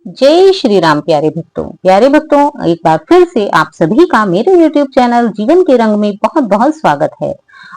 जय श्री राम। प्यारे भक्तों, एक बार फिर से आप सभी का मेरे YouTube चैनल जीवन के रंग में बहुत बहुत स्वागत है।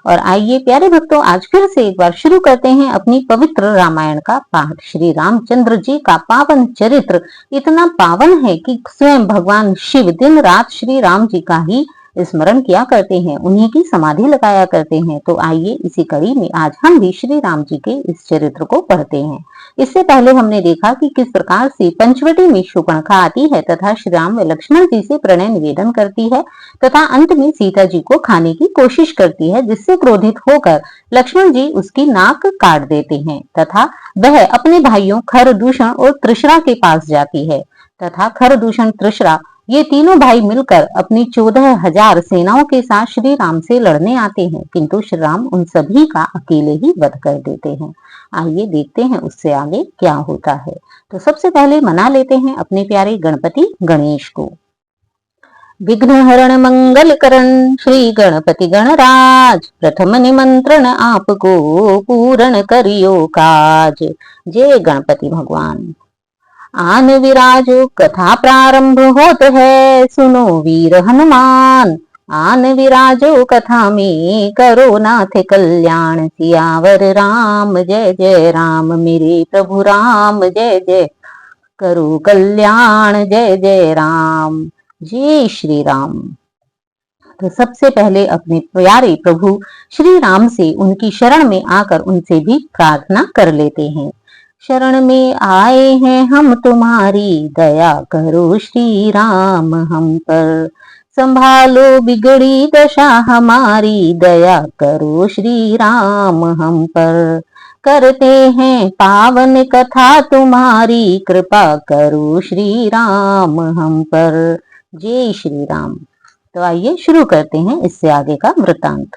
और आइए प्यारे भक्तों, आज फिर से एक बार शुरू करते हैं अपनी पवित्र रामायण का पाठ। श्री रामचंद्र जी का पावन चरित्र इतना पावन है कि स्वयं भगवान शिव दिन रात श्री राम जी का ही स्मरण किया करते हैं, उन्हीं की समाधि लगाया करते हैं। तो आइए इसी कड़ी में आज हम भी श्री राम जी के इस चरित्र को पढ़ते हैं। इससे पहले हमने देखा कि किस प्रकार से पंचवटी में शूर्पणखा आती है तथा श्री राम व लक्ष्मण जी से प्रणय निवेदन करती है तथा अंत में सीता जी को खाने की कोशिश करती है, जिससे क्रोधित होकर लक्ष्मण जी उसकी नाक काट देते हैं तथा वह अपने भाइयों खरदूषण और तृषरा के पास जाती है तथा खरदूषण तृषरा ये तीनों भाई मिलकर अपनी 14,000 सेनाओं के साथ श्री राम से लड़ने आते हैं, किंतु श्री राम उन सभी का अकेले ही वध कर देते हैं। आइए देखते हैं उससे आगे क्या होता है। तो सबसे पहले मना लेते हैं अपने प्यारे गणपति गणेश को। विघ्नहरण मंगल करण श्री गणपति गणराज, प्रथम निमंत्रण आपको पूर्ण करियो काज। जय गणपति भगवान। आन विराजो कथा प्रारंभ होत है, सुनो वीर हनुमान। आन विराजो कथा में करो नाथ कल्याण, सियावर राम जय जय राम, मेरे प्रभु राम जय जय, करो कल्याण जय जय राम। जय श्री राम। तो सबसे पहले अपने प्यारे प्रभु श्री राम से उनकी शरण में आकर उनसे भी प्रार्थना कर लेते हैं। शरण में आए हैं हम तुम्हारी, दया करो श्री राम हम पर। संभालो बिगड़ी दशा हमारी, दया करो श्री राम हम पर। करते हैं पावन कथा तुम्हारी, कृपा करो श्री राम हम पर। जय श्री राम। तो आइए शुरू करते हैं इससे आगे का वृतांत।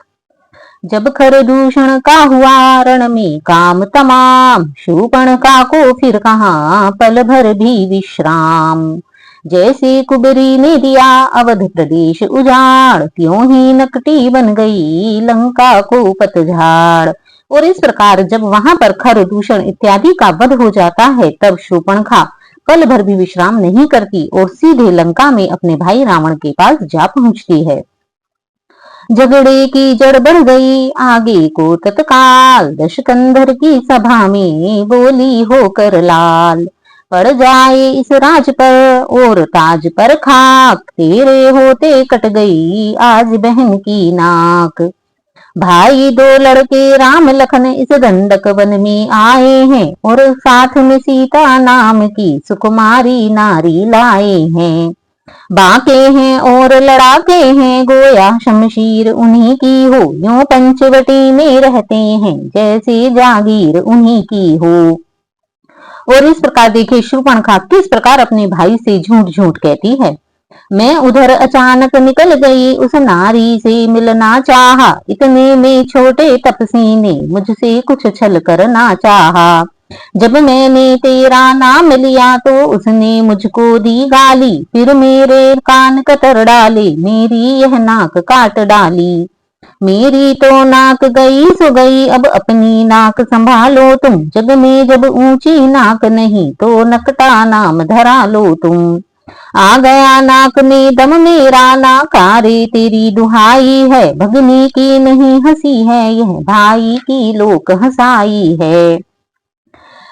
जब खरदूषण का हुआ रण में काम तमाम, शूर्पणखा को फिर कहाँ पल भर भी विश्राम। जैसे कुबेरी ने दिया अवध प्रदेश उजाड़, त्यों ही नकटी बन गई लंका को पतझाड़। और इस प्रकार जब वहां पर खरदूषण इत्यादि का वध हो जाता है, तब शूर्पणखा पल भर भी विश्राम नहीं करती और सीधे लंका में अपने भाई रावण के पास जा पहुंचती है। झगड़े की जड़ बढ़ गई आगे को तत्काल, दशकंधर की सभा में बोली होकर लाल। पड़ जाए इस राज पर और ताज पर खाक, तेरे होते कट गई आज बहन की नाक। भाई दो लड़के राम लखन इस दंडक वन में आए हैं, और साथ में सीता नाम की सुकुमारी नारी लाए हैं। बाके हैं और लड़ाके हैं, गोया शमशीर उन्हीं की हो, यूं पंचवटी में रहते हैं जैसे जागीर उन्हीं की हो। और इस प्रकार देखिए शूर्पणखा किस प्रकार अपने भाई से झूठ झूठ कहती है। मैं उधर अचानक निकल गई, उस नारी से मिलना चाहा, इतने में छोटे तपसी ने मुझसे कुछ छल करना चाहा। जब मैंने तेरा नाम लिया तो उसने मुझको दी गाली, फिर मेरे कान कतर डाले, मेरी यह नाक काट डाली। मेरी तो नाक गई सो गई, अब अपनी नाक संभालो तुम, जग में जब ऊंची नाक नहीं तो नकटा नाम धरा लो तुम। आ गया नाक में दम मेरा, नाकारे तेरी दुहाई है, भगनी की नहीं हंसी है यह, भाई की लोक हंसाई है।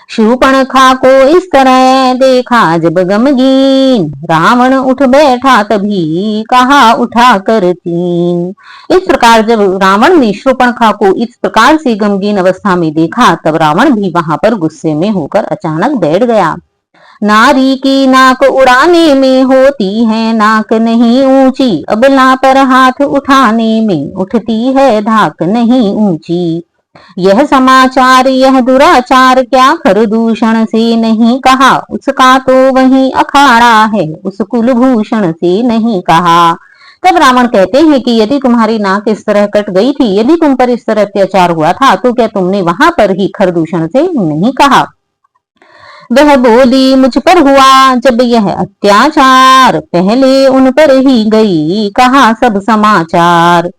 शूर्पणखा को इस तरह देखा जब गमगीन, रावण उठ बैठा तभी कहा उठा कर तीन। इस प्रकार जब रावण ने शूर्पणखा को इस प्रकार से गमगीन अवस्था में देखा, तब रावण भी वहां पर गुस्से में होकर अचानक बैठ गया। नारी की नाक उड़ाने में होती है नाक नहीं ऊंची, अबला पर हाथ उठाने में उठती है धाक नहीं ऊंची। यह समाचार यह दुराचार क्या खरदूषण से नहीं कहा, उसका तो वही अखाड़ा है उस कुलभूषण से नहीं कहा। तब रावण कहते हैं कि यदि तुम्हारी नाक इस तरह कट गई थी, यदि तुम पर इस तरह अत्याचार हुआ था, तो क्या तुमने वहां पर ही खरदूषण से नहीं कहा। वह बोली मुझ पर हुआ जब यह अत्याचार, पहले उन पर ही गई कहा सब समाचार।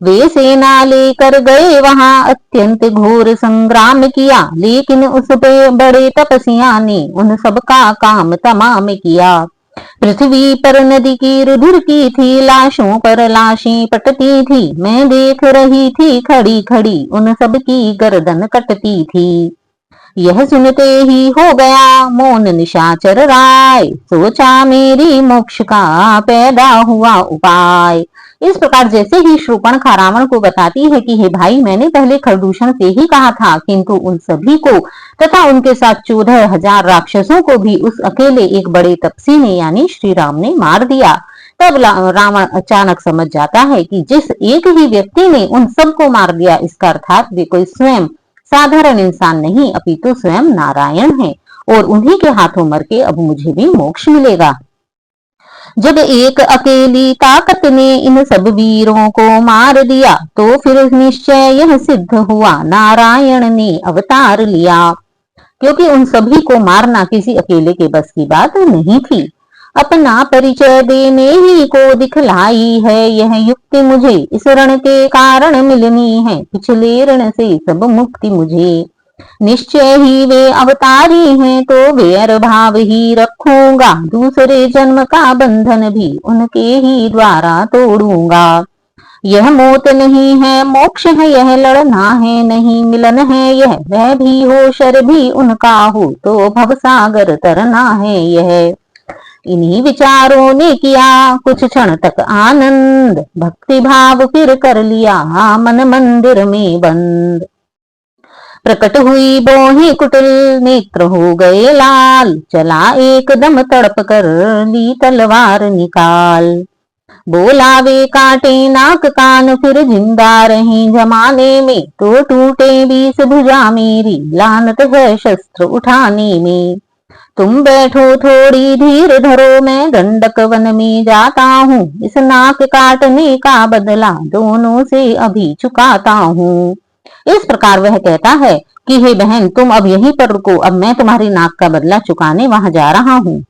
वे सेना लेकर गए वहां, अत्यंत घोर संग्राम किया, लेकिन उस पे बड़े तपस्या ने उन सबका काम तमाम किया। पृथ्वी पर नदी की रुधिर की थी, लाशों पर लाशें पटती थी, मैं देख रही थी खड़ी खड़ी उन सब की गर्दन कटती थी। यह सुनते ही हो गया मौन निशाचर राय, सोचा मेरी मोक्ष का पैदा हुआ उपाय। इस प्रकार जैसे ही शूर्पणखा रावण को बताती है कि हे भाई, मैंने पहले खरदूषण से ही कहा था, किंतु उन सभी को तथा उनके साथ 14,000 राक्षसों को भी उस अकेले एक बड़े तपसी ने यानी श्री राम ने मार दिया। तब रावण अचानक समझ जाता है कि जिस एक ही व्यक्ति ने उन सबको मार दिया, इसका अर्थात वे कोई स्वयं साधारण इंसान नहीं अपितु स्वयं नारायण है, और उन्हीं के हाथों मर के अब मुझे भी मोक्ष मिलेगा। जब एक अकेली ताकत ने इन सब वीरों को मार दिया, तो फिर निश्चय यह सिद्ध हुआ नारायण ने अवतार लिया, क्योंकि उन सभी को मारना किसी अकेले के बस की बात नहीं थी। अपना परिचय देने ही को दिखलाई है यह युक्ति मुझे, इस रण के कारण मिलनी है पिछले ऋण से सब मुक्ति मुझे। निश्चय ही वे अवतारी हैं, तो वैर भाव ही रखूंगा, दूसरे जन्म का बंधन भी उनके ही द्वारा तोड़ूंगा। यह मौत नहीं है मोक्ष है, यह लड़ना है नहीं मिलन है यह, वह भी हो शर भी उनका हो, तो भवसागर तरना है यह। इन्हीं विचारों ने किया कुछ क्षण तक आनंद, भक्ति भाव फिर कर लिया मन मंदिर में बंद। प्रकट हुई बोही कुटिल, नेत्र हो गए लाल, चला एकदम तड़प कर ली तलवार निकाल। बोला वे काटे नाक कान फिर जिंदा रही जमाने में, तो टूटे 20 भुजा मेरी लानत है शस्त्र उठाने में। तुम बैठो थोड़ी धीर धरो, मैं गंडक वन में जाता हूँ, इस नाक काटने का बदला दोनों से अभी चुकाता हूँ। इस प्रकार वह कहता है कि हे बहन, तुम अब यहीं पर रुको, अब मैं तुम्हारी नाक का बदला चुकाने वहां जा रहा हूँ।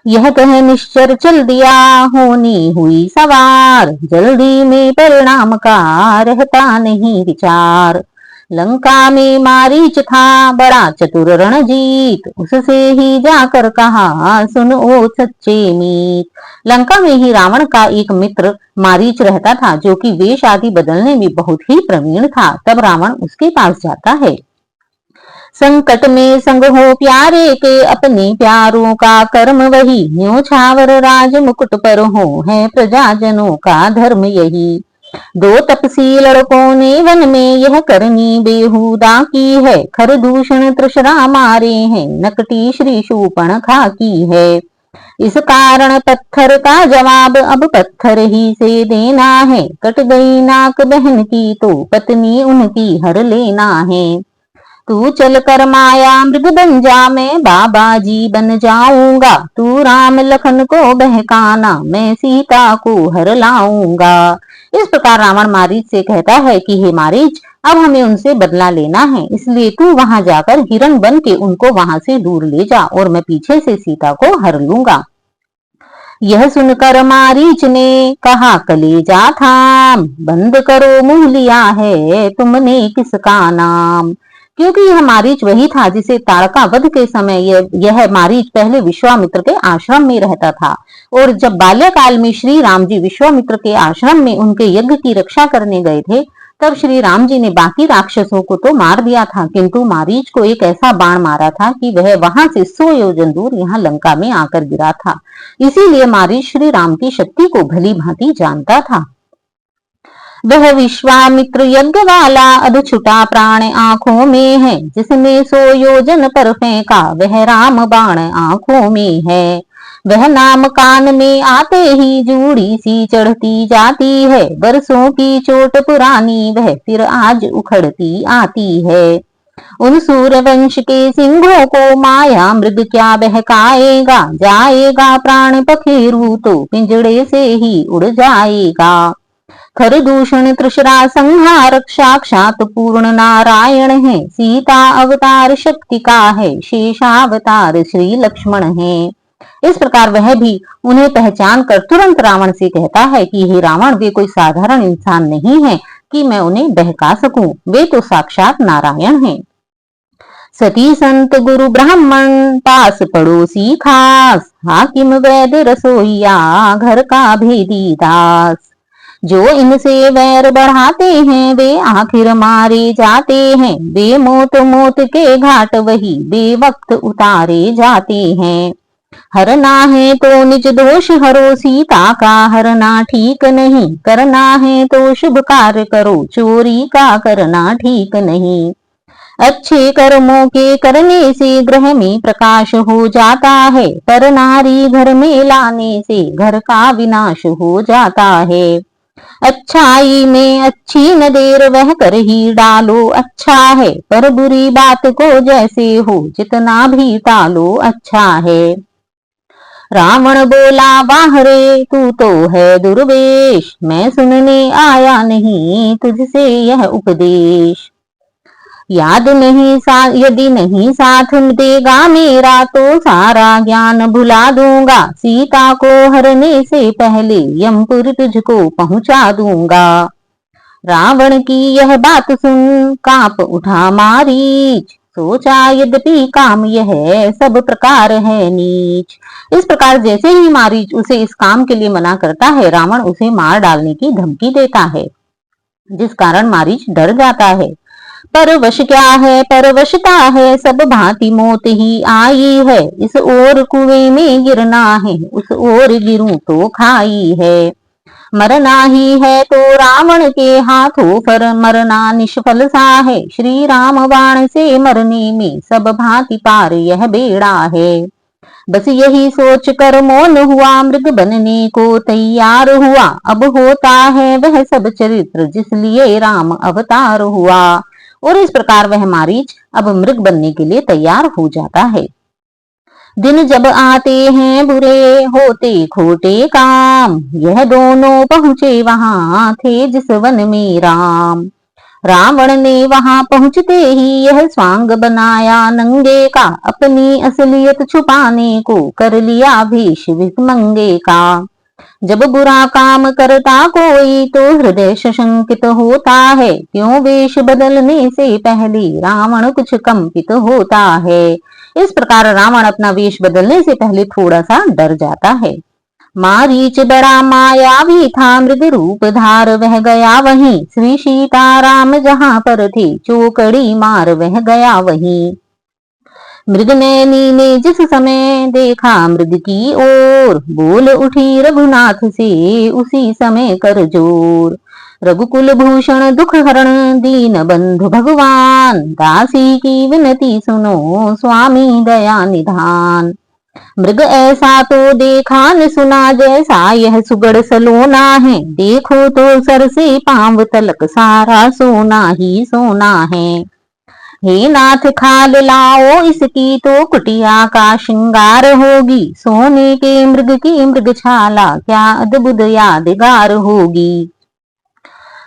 यह कह निश्चर चल दिया, होनी हुई सवार, जल्दी में परिणाम का रहता नहीं विचार। लंका में मारीच था बड़ा चतुर रणजीत, उससे ही जाकर कहा सुन ओ सच्चे मीत। लंका में ही रावण का एक मित्र मारीच रहता था, जो कि वेश आदि बदलने में बहुत ही प्रवीण था। तब रावण उसके पास जाता है। संकट में संग हो प्यारे के, अपने प्यारों का कर्म वही, न्योछावर राज मुकुट पर हो है प्रजाजनों का धर्म यही। 2 तपसी लड़कों ने वन में यह करनी बेहुदा की है, खरदूषण तृषरा मारे हैं, नकटी श्री शूर्पणखा की है। इस कारण पत्थर का जवाब अब पत्थर ही से देना है, कट गई नाक बहन की तो पत्नी उनकी हर लेना है। तू चल कर माया मृग बन जा, मैं बाबा जी बन जाऊंगा, तू राम लखन को बहकाना, मैं सीता को हर लाऊंगा। इस प्रकार रावण मारीच से कहता है कि हे मारीच, अब हमें उनसे बदला लेना है, इसलिए तू वहां जाकर हिरण बन के उनको वहां से दूर ले जा, और मैं पीछे से सीता को हर लूंगा। यह सुनकर मारीच ने कहा कलेजा थाम, बंद करो मुंह लिया है तुमने किसका नाम। क्योंकि यह मारीच वही था जिसे ताड़का वध के समय यह मारीच पहले विश्वामित्र के आश्रम में रहता था, और जब बाल्यकाल में श्री राम जी विश्वामित्र के आश्रम में उनके यज्ञ की रक्षा करने गए थे, तब श्री राम जी ने बाकी राक्षसों को तो मार दिया था, किंतु मारीच को एक ऐसा बाण मारा था कि वह वहां से 100 योजन दूर यहाँ लंका में आकर गिरा था। इसीलिए मारीच श्री राम की शक्ति को भली भांति जानता था। वह विश्वामित्र यज्ञ वाला अब छुटा प्राण आंखों में है, जिसने 100 योजन पर फेंका वह राम बाण आंखों में है। वह नाम कान में आते ही जूड़ी सी चढ़ती जाती है, बरसों की चोट पुरानी वह फिर आज उखड़ती आती है। उन सूर्यवंश के सिंहों को माया मृग क्या बहकाएगा, जाएगा प्राण पखेरु तो पिंजड़े से ही उड़ जाएगा। खरदूषण तृषरा संहारक साक्षात पूर्ण नारायण है, सीता अवतार शक्ति का है, शेषावतार श्री लक्ष्मण है। इस प्रकार वह भी उन्हें पहचान कर तुरंत रावण से कहता है कि हे रावण, वे कोई साधारण इंसान नहीं है कि मैं उन्हें बहका सकूं, वे तो साक्षात नारायण हैं। सती संत गुरु ब्राह्मण पास पड़ोसी खास, हाकिम वैद रसोईया घर का भेदी दास। जो इनसे वैर बढ़ाते हैं वे आखिर मारे जाते हैं, वे मौत मौत के घाट वही बेवक्त उतारे जाते हैं। हरना है तो निज दोष हरो, सीता का हरना ठीक नहीं, करना है तो शुभ कार्य करो, चोरी का करना ठीक नहीं। अच्छे कर्मों के करने से ग्रह में प्रकाश हो जाता है, पर नारी घर में लाने से घर का विनाश हो जाता है। अच्छाई में अच्छी न देर वह कर ही डालो, अच्छा है पर बुरी बात को जैसे हो जितना भी टालो अच्छा है। रावण बोला वाह रे, तू तो है दुर्वेश, मैं सुनने आया नहीं तुझसे यह उपदेश। याद नहीं यदि नहीं साथ देगा मेरा, तो सारा ज्ञान भुला दूंगा, सीता को हरने से पहले यमपुर तुझको पहुंचा दूंगा। रावण की यह बात सुन कांप उठा मारीच, सोचा यद्यपि काम यह सब प्रकार है नीच। इस प्रकार जैसे ही मारीच उसे इस काम के लिए मना करता है, रावण उसे मार डालने की धमकी देता है, जिस कारण मारीच डर जाता है। परवश क्या है, परवशता है, सब भांति मौत ही आई है, इस ओर कुएं में गिरना है, उस ओर गिरूं तो खाई है। मरना ही है तो रावण के हाथों पर मरना निष्फल सा है, श्री राम बाण से मरने में सब भांति पार यह बेड़ा है। बस यही सोच कर मौन हुआ, मृग बनने को तैयार हुआ, अब होता है वह सब चरित्र जिसलिए राम अवतार हुआ। और इस प्रकार वह मारीच अब मृग बनने के लिए तैयार हो जाता है। दिन जब आते हैं बुरे होते खोटे काम, यह दोनों पहुंचे वहां थे जिस वन में राम। रावण ने वहां पहुंचते ही यह स्वांग बनाया नंगे का, अपनी असलियत छुपाने को कर लिया भेष भिखमंगे का। जब बुरा काम करता कोई तो हृदय सशंकित होता है, क्यों वेश बदलने से पहले रावण कुछ कंपित होता है। इस प्रकार रावण अपना वेश बदलने से पहले थोड़ा सा डर जाता है। मारीच बड़ा मायावी था, मृग रूप धार वह गया वहीं, श्री सीताराम जहां पर थे चौकड़ी मार वह गया वहीं। मृगनैनी ने जिस समय देखा मृग की ओर, बोल उठी रघुनाथ से उसी समय कर जोर। रघुकुल भूषण दुख हरण दीन बंधु भगवान, दासी की विनती सुनो स्वामी दया निधान। मृग ऐसा तो देखा न सुना, जैसा यह सुगढ़ सलोना है, देखो तो सर से पांव तलक सारा सोना ही सोना है। हे नाथ खाल लाओ इसकी तो कुटिया का श्रृंगार होगी, सोने के मृग की मृगछाला क्या अद्भुत यादगार होगी।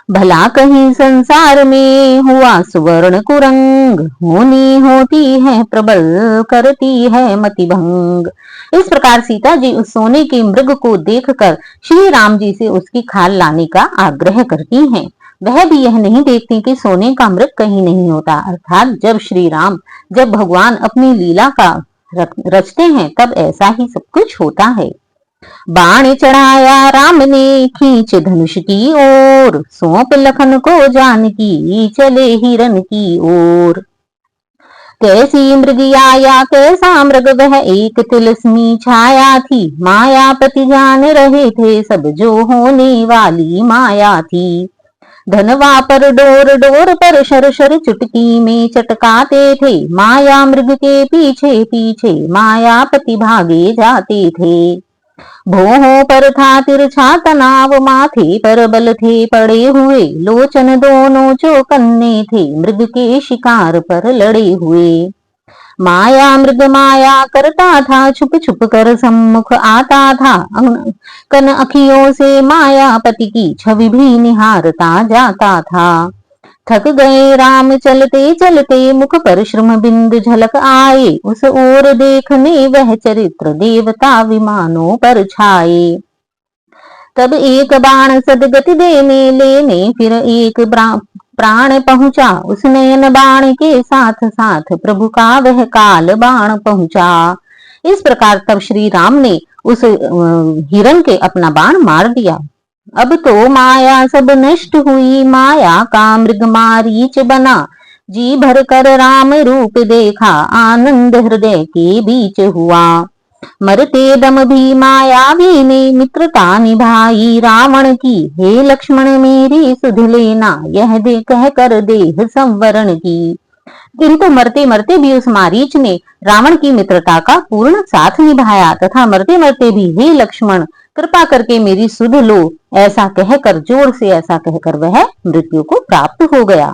भला कहीं संसार में हुआ सुवर्ण कुरंग, होनी होती है प्रबल करती है मति भंग। इस प्रकार सीता जी उस सोने के मृग को देखकर श्री राम जी से उसकी खाल लाने का आग्रह करती हैं। वह भी यह नहीं देखती कि सोने का मृग कहीं नहीं होता, अर्थात जब भगवान अपनी लीला का रचते हैं तब ऐसा ही सब कुछ होता है। बाण चढ़ाया राम ने खींच धनुष की ओर, सौंप लखन को जानकी चले हिरन की ओर। कैसी मृगया कैसा मृग वह एक तिलस्मी छाया थी, मायापति जान रहे थे सब जो होने वाली माया थी। धनवा पर डोर डोर पर शर शर चुटकी में चटकाते थे, माया मृग के पीछे पीछे मायापति भागे जाते थे। भोहों पर था तिरछा तनाव, माथे पर बल थे पड़े हुए, लोचन दोनों चौकन्ने थे मृग के शिकार पर लड़े हुए। माया मृग माया करता था, छुप छुप कर सम्मुख आता था, कन अखियों से मायापति की छवि भी निहारता जाता था। थक गए राम चलते चलते, मुख पर श्रम बिंद झलक आए, उस ओर देखने वह चरित्र देवता विमानों पर छाए। तब एक बाण सदगति देने लेने, फिर एक प्राण पहुंचा, उस नयन बाण के साथ साथ प्रभु का वह काल बाण पहुंचा। इस प्रकार तब श्री राम ने उस हिरण के अपना बाण मार दिया। अब तो माया सब नष्ट हुई, माया का मृग मारीच बना, जी भर कर राम रूप देखा, आनंद हृदय के बीच हुआ। मरते दम भी मायावी ने मित्रता निभाई रावण की, हे लक्ष्मण मेरी सुध लेना, यह दे कह कर देह संवरण की। किंतु मरते मरते भी उस मारीच ने रावण की मित्रता का पूर्ण साथ निभाया तथा मरते मरते भी, हे लक्ष्मण कृपा करके मेरी सुध लो, ऐसा कहकर, जोर से ऐसा कहकर वह मृत्यु को प्राप्त हो गया।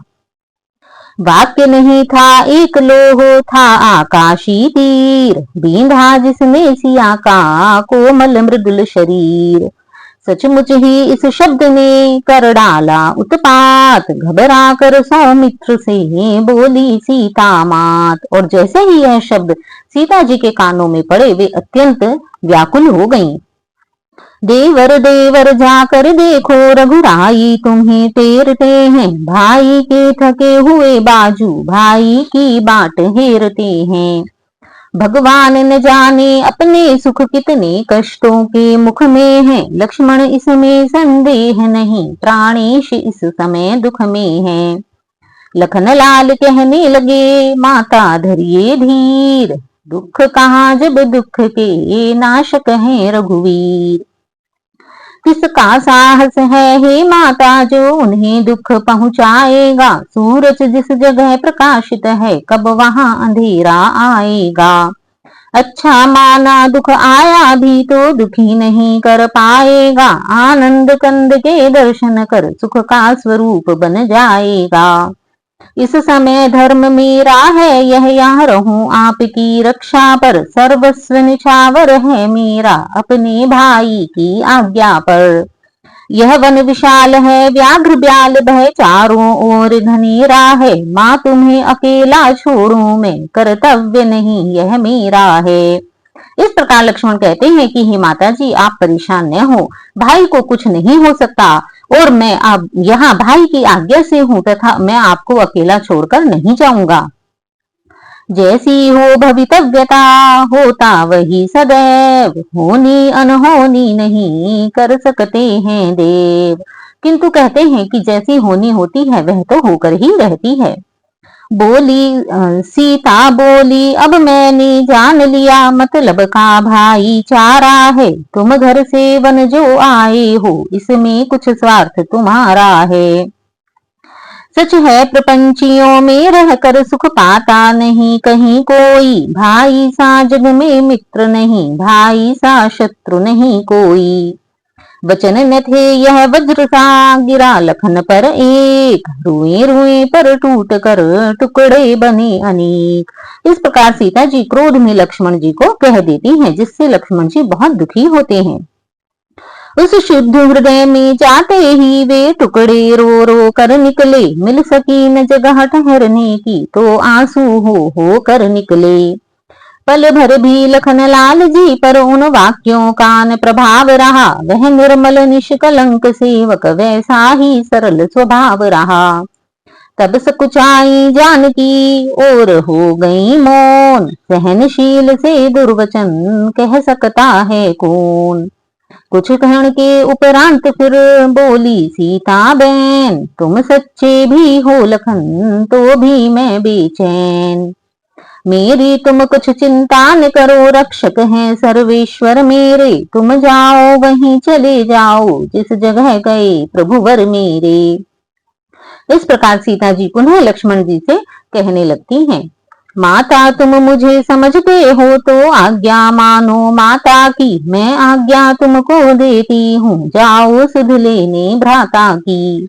वाक्य नहीं था एक लोहो, था आकाशी तीर, बींधा जिसने सिया का कोमल मृदुल शरीर। सचमुच ही इस शब्द ने कर डाला उत्पात, घबरा कर सौमित्र से बोली सीता मात। और जैसे ही यह शब्द सीता जी के कानों में पड़े, वे अत्यंत व्याकुल हो गईं। देवर देवर जाकर देखो, रघुराई तुम्हें टेरते हैं, भाई के थके हुए बाजू भाई की बाट हेरते हैं। भगवान न जाने अपने सुख कितने कष्टों के मुख में है, लक्ष्मण इसमें संदेह नहीं, प्राणेश इस समय दुख में है। लखन लाल कहने लगे, माता धरिए धीर, दुख कहाँ जब दुख के नाशक है रघुवीर। किसका साहस है हे माता, जो उन्हें दुख पहुंचाएगा, सूरज जिस जगह प्रकाशित है, कब वहां अंधेरा आएगा। अच्छा माना दुख आया भी तो दुखी नहीं कर पाएगा, आनंद कंद के दर्शन कर सुख का स्वरूप बन जाएगा। इस समय धर्म मेरा है, यह यहाँ रहूं आपकी रक्षा पर, सर्वस्व निछावर है मेरा अपने भाई की आज्ञा पर। यह वन विशाल है व्याघ्र ब्याल भय, चारों ओर घनेरा है, माँ तुम्हें अकेला छोड़ूं मैं, कर्तव्य नहीं यह मेरा है। इस प्रकार लक्ष्मण कहते हैं कि हे माता जी आप परेशान न हो, भाई को कुछ नहीं हो सकता, और मैं अब यहाँ भाई की आज्ञा से हूँ तथा मैं आपको अकेला छोड़कर नहीं जाऊंगा। जैसी हो भवितव्यता होता वही सदैव, होनी अनहोनी नहीं कर सकते हैं देव। किंतु कहते हैं कि जैसी होनी होती है वह तो होकर ही रहती है। बोली सीता बोली, अब मैंने जान लिया, मतलब का भाई चारा है, तुम घर से वन जो आए हो, इसमें कुछ स्वार्थ तुम्हारा है। सच है प्रपंचियों में रहकर सुख पाता नहीं कहीं कोई, भाई सा जग में मित्र नहीं, भाई सा शत्रु नहीं कोई। वचन न थे यह वज्र सा, गिरा लखन पर एक, रुए रुए पर टूट कर टुकड़े बने अनेक। इस प्रकार सीता जी क्रोध में लक्ष्मण जी को कह देती हैं, जिससे लक्ष्मण जी बहुत दुखी होते हैं। उस शुद्ध हृदय में जाते ही वे टुकड़े रो रो कर निकले, मिल सकी न जगह ठहरने की, तो आंसू हो कर निकले। पल भर भी लखन लाल जी पर उन वाक्यों का न प्रभाव रहा, वह निर्मल निष्कलंक सेवक वैसा ही सरल स्वभाव रहा। तब सकुचाई जानकी और हो गई मौन, सहनशील से दुर्वचन कह सकता है कौन। कुछ क्षण के उपरांत फिर बोली सीता बैन, तुम सच्चे भी हो लखन तो भी मैं बेचैन। मेरी तुम कुछ चिंता न करो, रक्षक हैं सर्वेश्वर मेरे, तुम जाओ वहीं चले जाओ, जिस जगह गए प्रभुवर मेरे। इस प्रकार सीता जी पुनः लक्ष्मण जी से कहने लगती हैं, माता तुम मुझे समझते हो तो आज्ञा मानो माता की, मैं आज्ञा तुमको देती हूँ, जाओ सुध लेने भ्राता की।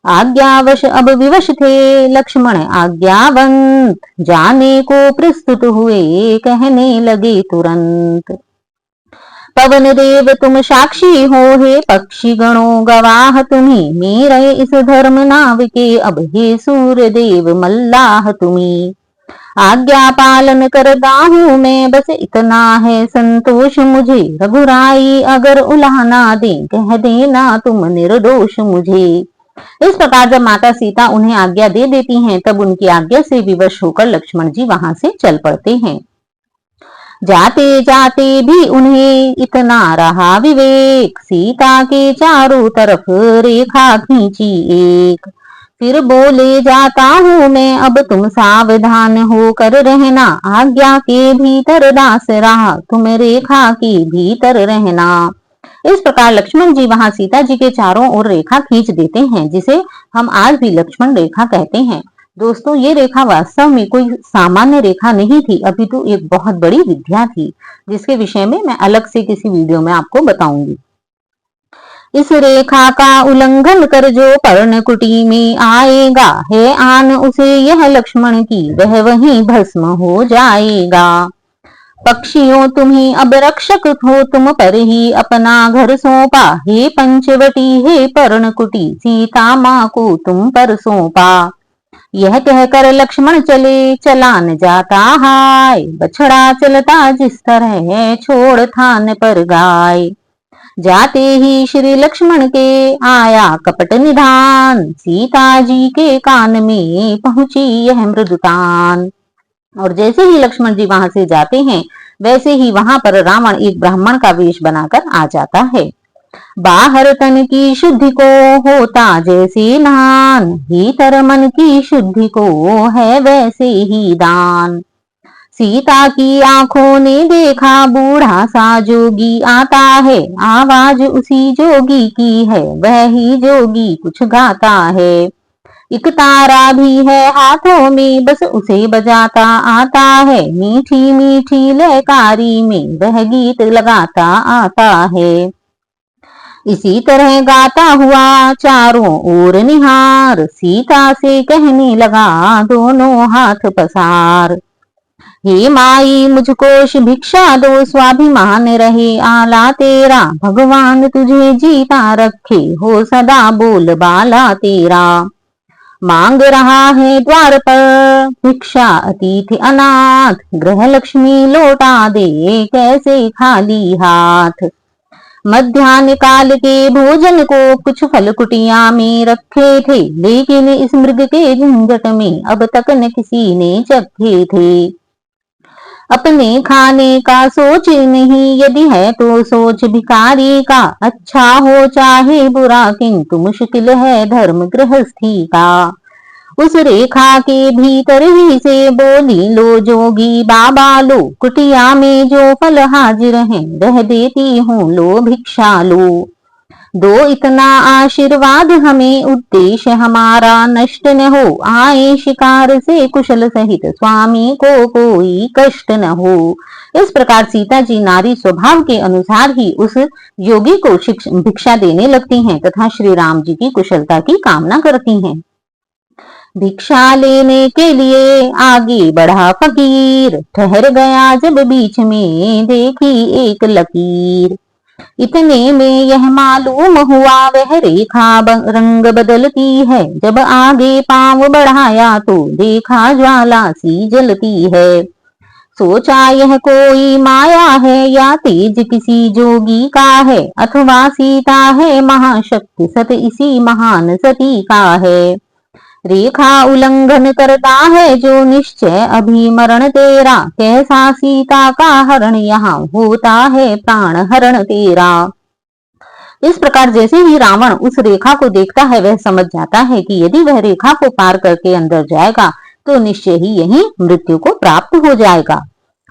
आज्ञावश अब विवश थे लक्ष्मण आज्ञावंत, जाने को प्रस्तुत हुए कहने लगे तुरंत। पवन देव तुम साक्षी हो, हे पक्षी गणों गवाह तुम्ही, मेरे इस धर्म नाव के अब हे सूर्य देव मल्लाह तुम्ही। आज्ञा पालन करता हूँ मैं, बस इतना है संतोष मुझे, रघुराई अगर उलाहना दे कह देना तुम निर्दोष मुझे। इस प्रकार जब माता सीता उन्हें आज्ञा दे देती हैं, तब उनकी आज्ञा से विवश होकर लक्ष्मण जी वहां से चल पड़ते हैं। जाते जाते भी उन्हें इतना रहा विवेक, सीता के चारों तरफ रेखा खींची एक। फिर बोले जाता हूँ मैं अब तुम सावधान होकर रहना, आज्ञा के भीतर दास रहा तुम रेखा के भीतर रहना। इस प्रकार लक्ष्मण जी वहां सीता जी के चारों ओर रेखा खींच देते हैं, जिसे हम आज भी लक्ष्मण रेखा कहते हैं। दोस्तों, ये रेखा वास्तव में कोई सामान्य रेखा नहीं थी, अपितु एक बहुत बड़ी विद्या थी, जिसके विषय में मैं अलग से किसी वीडियो में आपको बताऊंगी। इस रेखा का उल्लंघन कर जो पर्णकुटी में आएगा, है आन उसे यह लक्ष्मण की वह वहीं भस्म हो जाएगा। पक्षियों तुम्ही अब रक्षक हो, तुम पर ही अपना घर सौंपा, हे पंचवटी हे पर्णकुटी, सीता माँ को तुम पर सौंपा। यह कहकर लक्ष्मण चले, चला न जाता हाय, बछड़ा चलता जिस तरह है छोड़ थान पर गाय। जाते ही श्री लक्ष्मण के आया कपट निधान, सीता जी के कान में पहुंची यह मृदुतान। और जैसे ही लक्ष्मण जी वहां से जाते हैं, वैसे ही वहां पर रावण एक ब्राह्मण का वेश बनाकर आ जाता है। बाहर तन की शुद्धि को होता जैसे नान, भीतर मन की शुद्धि को है वैसे ही दान। सीता की आंखों ने देखा बूढ़ा सा जोगी आता है, आवाज उसी जोगी की है, वह ही जोगी कुछ गाता है। एक तारा भी है हाथों में, बस उसे बजाता आता है, मीठी मीठी लयकारी में वह गीत लगाता आता है। इसी तरह गाता हुआ चारों ओर निहार, सीता से कहने लगा दोनों हाथ पसार। हे माई मुझको भिक्षा दो, स्वाभिमान रहे आला तेरा, भगवान तुझे जीता रखे, हो सदा बोल बाला तेरा। मांग रहा है द्वार पर भिक्षा अतिथि अनाथ, गृह लक्ष्मी लौटा दे कैसे खाली हाथ। मध्याह्न काल के भोजन को कुछ फल कुटिया में रखे थे, लेकिन इस मृग के झंझट में अब तक न किसी ने चखे थे। अपने खाने का सोच नहीं, यदि है तो सोच भिखारी का, अच्छा हो चाहे बुरा किंतु मुश्किल है धर्म गृहस्थी का। उस रेखा के भीतर ही से बोली लो जोगी बाबा, लो कुटिया में जो फल हाजिर है वह देती हूँ, लो भिक्षा लो। दो इतना आशीर्वाद हमें, उद्देश्य हमारा नष्ट न हो, आए शिकार से कुशल सहित स्वामी को कोई कष्ट न हो। इस प्रकार सीता जी नारी स्वभाव के अनुसार ही उस योगी को भिक्षा देने लगती हैं तथा श्री राम जी की कुशलता की कामना करती हैं। भिक्षा लेने के लिए आगे बढ़ा फकीर, ठहर गया जब बीच में देखी एक लकीर। इतने में यह मालूम हुआ वह रेखा रंग बदलती है, जब आगे पांव बढ़ाया तो देखा ज्वाला सी जलती है। सोचा यह कोई माया है या तेज किसी जोगी का है, अथवा सीता है महाशक्ति सत इसी महान सती का है। रेखा उल्लंघन करता है जो निश्चय अभी मरण तेरा, कैसा सीता का हरण यहाँ होता है प्राण हरण तेरा। इस प्रकार जैसे ही रावण उस रेखा को देखता है, वह समझ जाता है कि यदि वह रेखा को पार करके अंदर जाएगा तो निश्चय ही यही मृत्यु को प्राप्त हो जाएगा।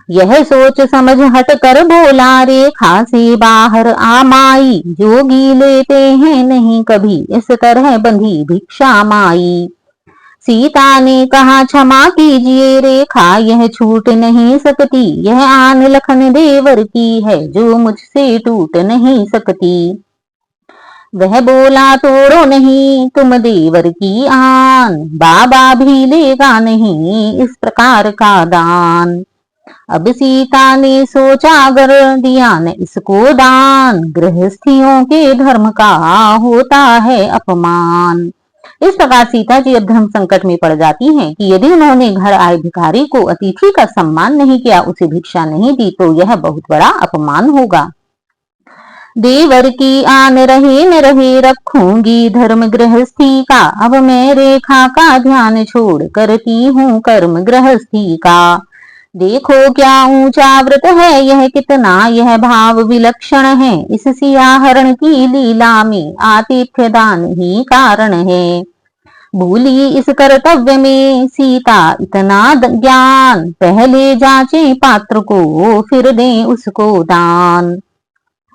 यह सोच समझ हट कर बोला, रेखा से बाहर आ माई, जोगी लेते हैं नहीं कभी इस तरह बंधी भिक्षा माई। सीता ने कहा क्षमा कीजिए रेखा यह छूट नहीं सकती, यह आन लखन देवर की है जो मुझसे टूट नहीं सकती। वह बोला तोड़ो नहीं तुम देवर की आन, बाबा भी लेगा नहीं इस प्रकार का दान। अब सीता ने सोचा अगर दिया न इसको दान, गृहस्थियों के धर्म का होता है अपमान। इस प्रकार सीता जी अब धर्म संकट में पड़ जाती हैं कि यदि उन्होंने घर आए भिखारी को अतिथि का सम्मान नहीं किया, उसे भिक्षा नहीं दी, तो यह बहुत बड़ा अपमान होगा। देवर की आन रहे न रहे, रखूंगी धर्म गृहस्थी का, अब मैं रेखा का ध्यान छोड़ करती हूँ कर्म गृहस्थी का। देखो क्या ऊंचा व्रत है यह, कितना यह भाव विलक्षण है, इस सियाहरण की लीला में आतिथ्य दान ही कारण है। भूली इस कर्तव्य में सीता इतना ज्ञान, पहले जांचे पात्र को फिर दें उसको दान।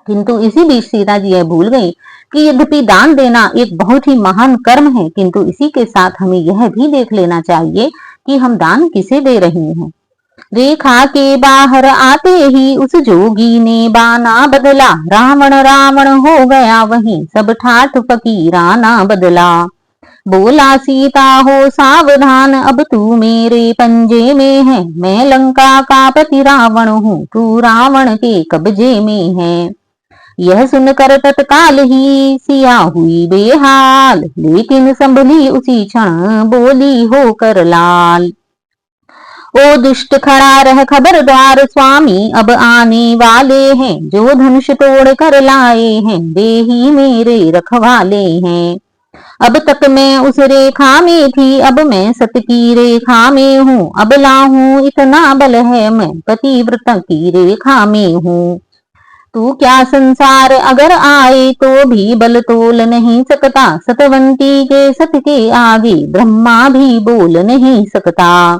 किंतु इसी बीच सीता जी यह भूल गई कि यद्यपि दान देना एक बहुत ही महान कर्म है, किंतु इसी के साथ हमें यह भी देख लेना चाहिए कि हम दान किसे दे रहे हैं। रेखा के बाहर आते ही उस जोगी ने बाना बदला, रावण रावण हो गया वहीं सब ठाठ फकीराना बदला। बोला सीता हो सावधान, अब तू मेरे पंजे में है, मैं लंका का पति रावण हूँ, तू रावण के कब्जे में है। यह सुनकर तत्काल ही सिया हुई बेहाल, लेकिन संभली उसी क्षण बोली होकर लाल। ओ दुष्ट खड़ा रह खबरदार, स्वामी अब आने वाले हैं, जो धनुष तोड़ कर लाए हैं वे ही मेरे रखवाले हैं। अब तक मैं उस रेखा में थी, अब मैं सत की रेखा में हूँ, अब लाहूं इतना बल है मैं पतिव्रता की रेखा में हूँ। तू क्या संसार अगर आए तो भी बल तोल नहीं सकता, सतवंती के सत के आगे ब्रह्मा भी बोल नहीं सकता।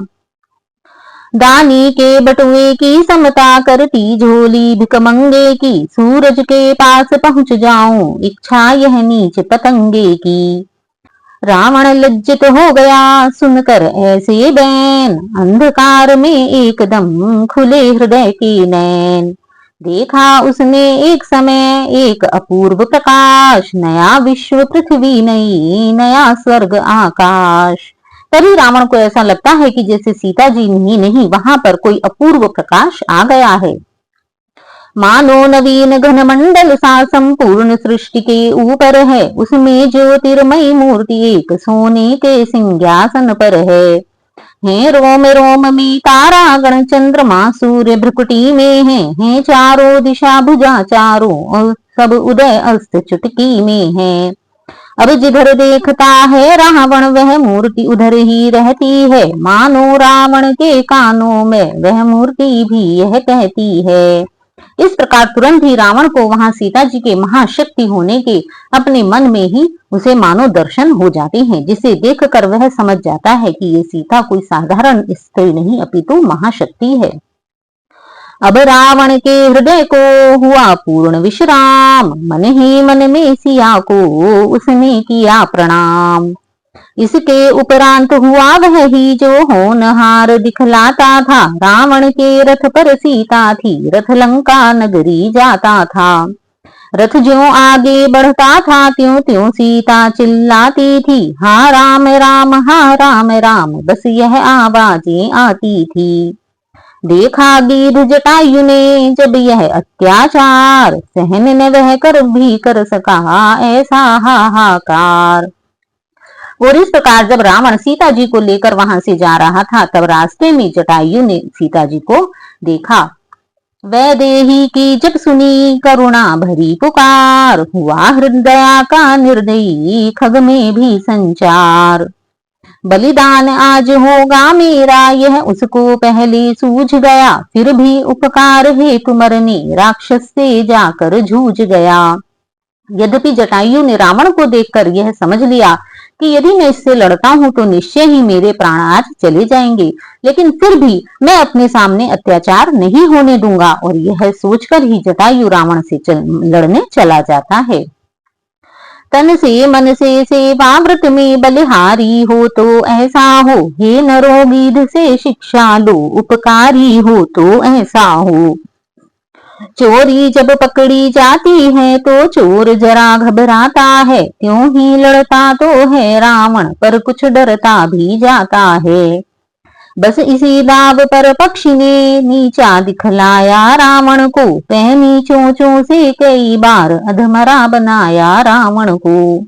दानी के बटुए की समता करती झोली भिकमंगे की, सूरज के पास पहुंच जाऊं इच्छा यह नीच पतंगे की। रावण लज्जित हो गया सुनकर ऐसे बैन, अंधकार में एकदम खुले हृदय के नैन। देखा उसने एक समय एक अपूर्व प्रकाश, नया विश्व पृथ्वी नई नया स्वर्ग आकाश। तभी रावण को ऐसा लगता है कि जैसे सीता जी ही नहीं, वहां पर कोई अपूर्व प्रकाश आ गया है। मानो नवीन घन मंडल सा संपूर्ण सृष्टि के ऊपर है, उसमें ज्योतिर्मयी मूर्ति एक सोने के सिंहासन पर है रोम रोम में तारा गण चंद्रमा सूर्य भ्रुकुटी में है चारों दिशा भुजा चारों और सब उदय अस्त चुटकी में है। अब जिधर देखता है रावण वह मूर्ति उधर ही रहती है, मानो रावण के कानों में वह मूर्ति भी यह कहती है। इस प्रकार तुरंत ही रावण को वहां सीता जी के महाशक्ति होने के अपने मन में ही उसे मानो दर्शन हो जाते हैं, जिसे देखकर वह समझ जाता है कि ये सीता कोई साधारण स्त्री नहीं अपितु महाशक्ति है। अब रावण के हृदय को हुआ पूर्ण विश्राम, मन ही मन में सिया को उसने किया प्रणाम। इसके उपरांत हुआ वह ही जो होनहार दिखलाता था, रावण के रथ पर सीता थी, रथ लंका नगरी जाता था। रथ ज्यों आगे बढ़ता था त्यों त्यों सीता चिल्लाती थी, हा राम राम हा राम राम, बस यह आवाजें आती थी। देखा गिद्ध जटायु ने जब यह अत्याचार, सहन न वह कर भी कर सका ऐसा हाहाकार। और इस प्रकार जब रावण सीता जी को लेकर वहां से जा रहा था, तब रास्ते में जटायु ने सीता जी को देखा। वैदेही की जब सुनी करुणा भरी पुकार, हुआ हृदय का निर्दयी खग में भी संचार। बलिदान आज होगा मेरा यह उसको पहले सूझ गया, फिर भी उपकार हेतु मरने राक्षस से जाकर जूझ गया। यद्यपि जटायु ने रावण को देखकर यह समझ लिया कि यदि मैं इससे लड़ता हूं तो निश्चय ही मेरे प्राण आज चले जाएंगे, लेकिन फिर भी मैं अपने सामने अत्याचार नहीं होने दूंगा, और यह सोचकर ही जटायु रावण से लड़ने चला जाता है। तन से मन से सेवा व्रत में बलिहारी हो तो ऐसा हो, हे नरो गिद्ध से शिक्षा लो उपकारी हो तो ऐसा हो। चोरी जब पकड़ी जाती है तो चोर जरा घबराता है, त्यों ही लड़ता तो है रावण पर कुछ डरता भी जाता है। बस इसी दाव पर पक्षी ने नीचा दिखलाया रावण को, पहनी चोंचों से कई बार अधमरा बनाया रावण को।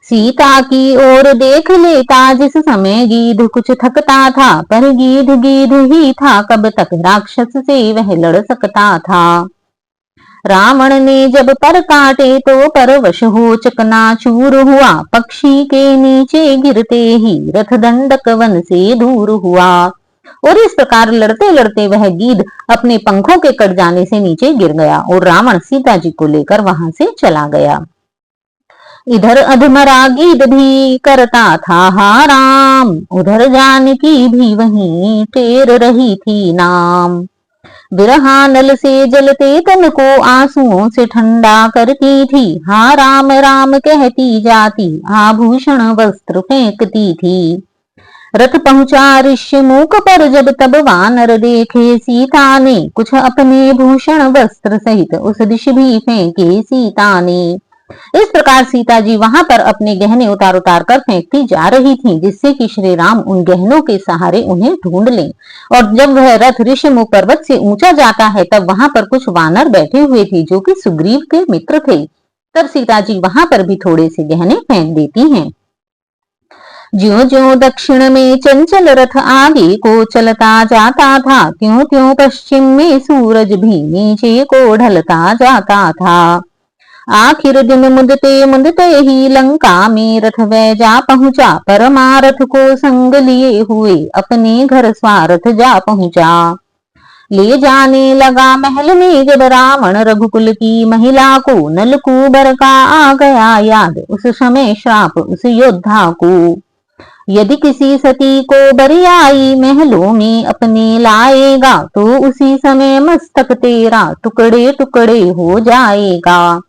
सीता की ओर देख लेता जिस समय गीध कुछ थकता था, पर गीध गीध ही था, कब तक राक्षस से वह लड़ सकता था। रावण ने जब पर काटे तो परवश हो चकनाचूर हुआ, पक्षी के नीचे गिरते ही रथ दंडक वन से दूर हुआ। और इस प्रकार लड़ते लड़ते वह गीध अपने पंखों के कट जाने से नीचे गिर गया और रावण सीता जी को लेकर वहां से चला गया। इधर अधमरा गीध भी करता था हाराम, उधर जानकी भी वहीं टेर रही थी नाम। बिरहानल से जलते तन को आंसुओं से ठंडा करती थी, हा राम राम कहती जाती आभूषण वस्त्र फेंकती थी। रथ पहुंचा ऋष्यमुख पर जब तब वानर देखे सीता ने, कुछ अपने भूषण वस्त्र सहित उस दिश भी फेंके सीता ने। इस प्रकार सीता जी वहां पर अपने गहने उतार उतार कर फेंकती जा रही थीं, जिससे कि श्री राम उन गहनों के सहारे उन्हें ढूंढ लें। और जब वह रथ ऋषिमुख पर्वत से ऊंचा जाता है तब वहां पर कुछ वानर बैठे हुए थे जो कि सुग्रीव के मित्र थे। तब सीता जी वहां पर भी थोड़े से गहने फेंक देती हैं। ज्यों ज्यों दक्षिण में चंचल रथ आगे को चलता जाता था, त्यों त्यों पश्चिम में सूरज भी नीचे को ढलता जाता था। आखिर दिन मुदते ही लंका में रथ वह जा पहुंचा, परमारथ को संग लिए हुए अपने घर स्वारथ जा पहुंचा। ले जाने लगा महल में जब रावण रघुकुल की महिला को, नलकूबर का आ गया याद उस समय श्राप उस योद्धा को। यदि किसी सती को बरियाई महलों में अपने लाएगा, तो उसी समय मस्तक तेरा टुकड़े टुकड़े हो जाएगा।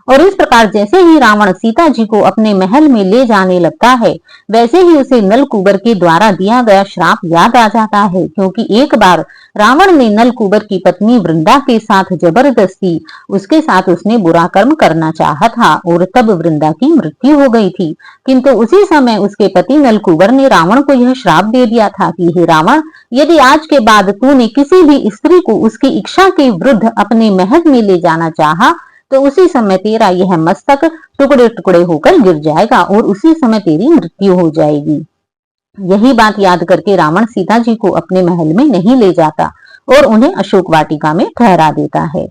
और इस प्रकार जैसे ही रावण सीता जी को अपने महल में ले जाने लगता है, वैसे ही उसे नलकूबर के द्वारा दिया गया श्राप याद आ जाता है, क्योंकि एक बार रावण ने नलकूबर की पत्नी वृंदा के साथ जबरदस्ती उसके साथ उसने बुरा कर्म करना चाहा था और तब वृंदा की मृत्यु हो गई थी। किंतु उसी समय उसके पति नलकूबर ने रावण को यह श्राप दे दिया था कि हे रावण, यदि आज के बाद तूने किसी भी स्त्री को उसकी इच्छा के विरुद्ध अपने महल में ले जाना चाहा, तो उसी समय तेरा यह मस्तक टुकड़े टुकड़े होकर गिर जाएगा और उसी समय तेरी मृत्यु हो जाएगी। यही बात याद करके रावण सीता जी को अपने महल में नहीं ले जाता और उन्हें अशोक वाटिका में ठहरा देता है।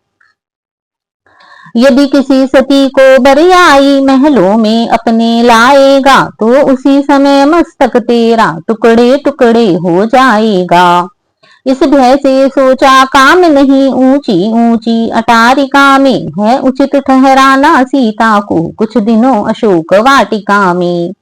यदि किसी सती को बरियाई महलों में अपने लाएगा, तो उसी समय मस्तक तेरा टुकड़े टुकड़े हो जाएगा। इस भय से सोचा काम नहीं ऊंची ऊंची अटारिका में, है उचित ठहराना सीता को कुछ दिनों अशोक वाटिका में।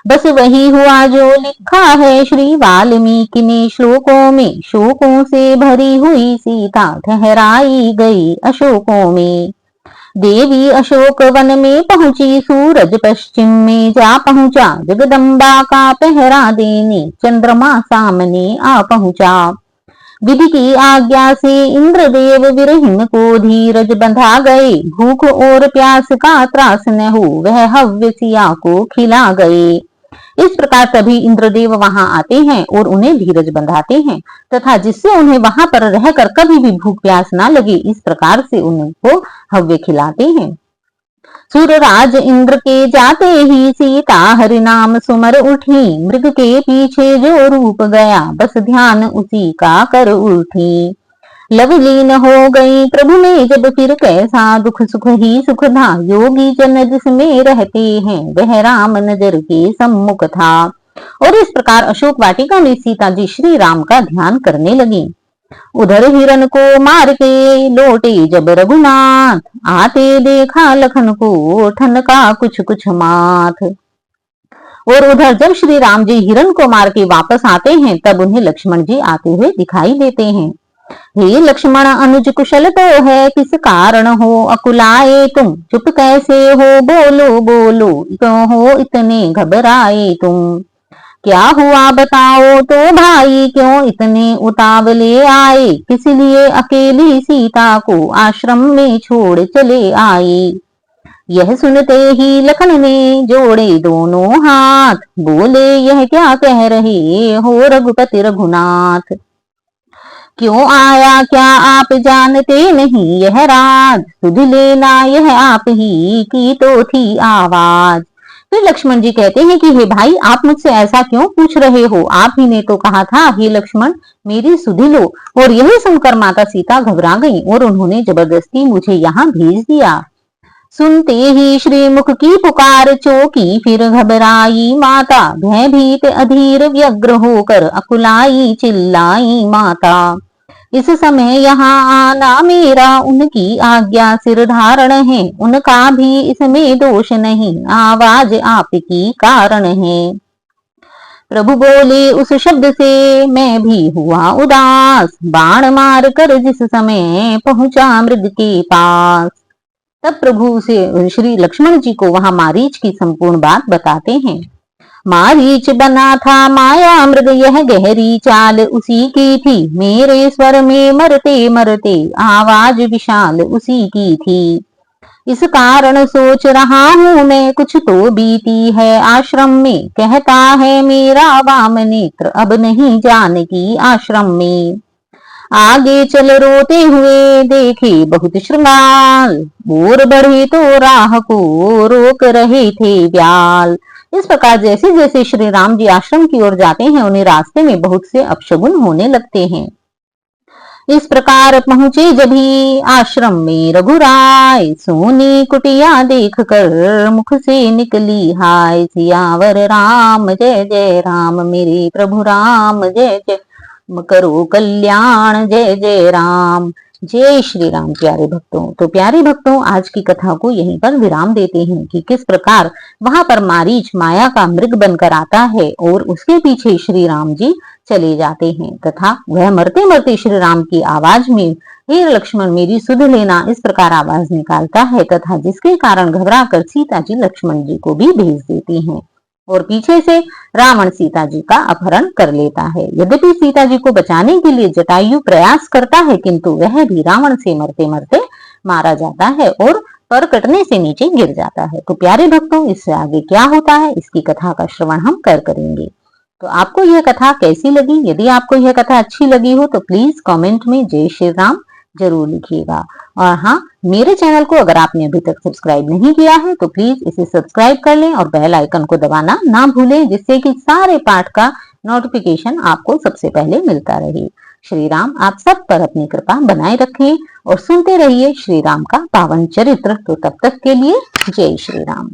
बस वही हुआ जो लिखा है श्री वाल्मीकि ने श्लोकों में, शोकों से भरी हुई सीता ठहराई गई अशोकों में। देवी अशोक वन में पहुंची, सूरज पश्चिम में जा पहुंचा, जगदम्बा का पहरा देने चंद्रमा सामने आ पहुंचा। विधि की आज्ञा से इंद्रदेव विरहिन को धीरज बंधा गए, भूख और प्यास का त्रास न हो वह हव्य सिया को खिला गए। इस प्रकार तभी इंद्रदेव वहां आते हैं और उन्हें धीरज बंधाते हैं तथा जिससे उन्हें वहां पर रहकर कभी भी भूख प्यास ना लगे, इस प्रकार से उनको हव्य खिलाते हैं। सूरराज इंद्र के जाते ही सीता हरि नाम सुमर उठी, मृग के पीछे जो रूप गया बस ध्यान उसी का कर उठी। लवलीन हो गई प्रभु में जब फिर कैसा दुख सुख ही सुख था, योगी जन जिसमें रहते हैं वह राम नजर के सम्मुख था। और इस प्रकार अशोक वाटिका में सीता जी श्री राम का ध्यान करने लगी। उधर हिरण को मार के लौटे जब रघुनाथ, आते देखा लखन को ठनका कुछ कुछ माथ। और उधर जब श्री राम जी हिरण को मार के वापस आते हैं तब उन्हें लक्ष्मण जी आते हुए दिखाई देते हैं। हे लक्ष्मण अनुज कुशल तो है, किस कारण हो अकुलाए तुम, चुप कैसे हो बोलो बोलो, क्यों हो इतने घबराए तुम। क्या हुआ बताओ तो भाई, क्यों इतने उतावले आए, किस लिए अकेली सीता को आश्रम में छोड़ चले आए। यह सुनते ही लखन ने जोड़े दोनों हाथ, बोले यह क्या कह रहे हो रघुपति रघुनाथ। क्यों आया क्या आप जानते नहीं यह राज, सुध लेना यह आप ही की तो थी आवाज। फिर लक्ष्मण जी कहते हैं कि हे भाई, आप मुझसे ऐसा क्यों पूछ रहे हो, आप ही ने तो कहा था हे लक्ष्मण मेरी सुधि लो। और यही सुनकर माता सीता घबरा गईं और उन्होंने जबरदस्ती मुझे यहाँ भेज दिया। सुनते ही श्रीमुख की पुकार चौकी, फिर घबराई माता भयभीत अधीर व्यग्र होकर अकुलाई चिल्लाई माता। इस समय यहाँ आना मेरा उनकी आज्ञा सिर धारण है, उनका भी इसमें दोष नहीं, आवाज आपकी कारण है। प्रभु बोले उस शब्द से मैं भी हुआ उदास, बाण मार कर जिस समय पहुंचा मृग के पास। तब प्रभु से श्री लक्ष्मण जी को वहां मारीच की संपूर्ण बात बताते हैं। मारीच बना था माया मृग, यह गहरी चाल उसी की थी, मेरे स्वर में मरते मरते आवाज विशाल उसी की थी। इस कारण सोच रहा हूं मैं कुछ तो बीती है आश्रम में, कहता है मेरा वाम नेत्र अब नहीं जानकी आश्रम में। आगे चल रोते हुए देखे बहुत श्रृंगार, और बढ़े तो राह को रोक रहे थे व्याल। इस प्रकार जैसे जैसे श्री राम जी आश्रम की ओर जाते हैं उन्हें रास्ते में बहुत से अपशगुन होने लगते हैं। इस प्रकार पहुंचे जभी आश्रम में रघुराय, सोनी कुटिया देख कर मुख से निकली हाय, सियावर राम जय जय राम, मेरे प्रभु राम जय जय करो कल्याण जय जय राम। जय श्री राम। प्यारे भक्तों, तो प्यारे भक्तों आज की कथा को यहीं पर विराम देते हैं कि किस प्रकार वहां पर मारीच माया का मृग बनकर आता है और उसके पीछे श्री राम जी चले जाते हैं तथा वह मरते मरते श्री राम की आवाज में हे लक्ष्मण मेरी सुध लेना इस प्रकार आवाज निकालता है तथा जिसके कारण घबरा कर सीता जी लक्ष्मण जी को भी भेज देती हैं और पीछे से रावण सीता जी का अपहरण कर लेता है। यद्यपि सीता जी को बचाने के लिए जटायु प्रयास करता है किंतु वह भी रावण से मरते मरते मारा जाता है और पर कटने से नीचे गिर जाता है। तो प्यारे भक्तों इससे आगे क्या होता है इसकी कथा का श्रवण हम करेंगे। तो आपको यह कथा कैसी लगी? यदि आपको यह कथा अच्छी लगी हो तो प्लीज कमेंट में जय श्री राम जरूर लिखिएगा। और हाँ, मेरे चैनल को अगर आपने अभी तक सब्सक्राइब नहीं किया है तो प्लीज इसे सब्सक्राइब कर लें और बेल आइकन को दबाना ना भूलें जिससे कि सारे पाठ का नोटिफिकेशन आपको सबसे पहले मिलता रहे। श्री राम आप सब पर अपनी कृपा बनाए रखें और सुनते रहिए श्री राम का पावन चरित्र। तो तब तक के लिए जय श्री राम।